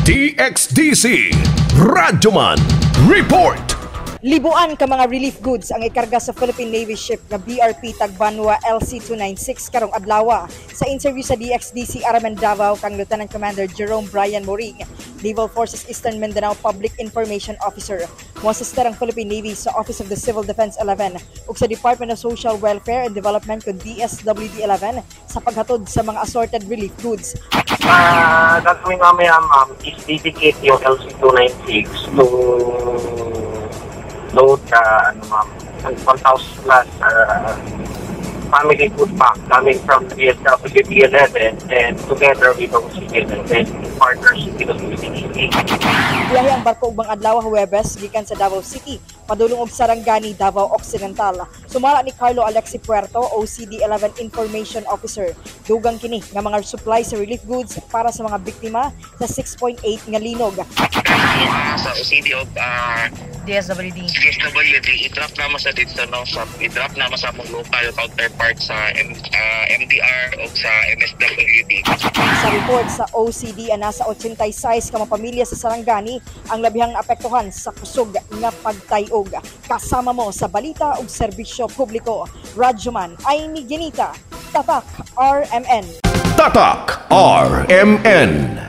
DXDC Radyoman Report. Libuan ka mga relief goods ang ikarga sa Philippine Navy ship na BRP Tagbanua LC296 karong adlawa. Sa interview sa DXDC RMN Davao kang Lieutenant Commander Jerome Bryan Mauring, Naval Forces Eastern Mindanao Public Information Officer. Muasister ang Philippine Navy sa Office of the Civil Defense 11 ug sa Department of Social Welfare and Development kung DSWD 11 sa paghatod sa mga assorted relief goods. Gagawin mamaya ma'am is dedicate yung LC296 to load ma'am, 1,000 plus family food pack coming from DSWD 11 and together with OCD and then partnership with the Biyahe ang Barko ugmang adlawa Huwebes gikan sa Davao City, padulong og Sarangani, Davao Occidental. Sumala ni Karlo Alexie Puerto, OCD 11 Information Officer. Dugang kini nga mga supply sa relief goods para sa mga biktima sa 6.8 nga linog. Sa OCD of DSWD, i-drop naman sa dito, no? I-drop naman sa mong local counterpart sa MDR o sa MSWD. Sa report sa OCD, nasa 86 ka mga pamilya sa Sarangani ang labihang naapektuhan sa kusog nga pagtay-og. Kasama mo sa balita ug serbisyo publiko. Radyoman ay ni Ginita, Tatak RMN. Tatak RMN.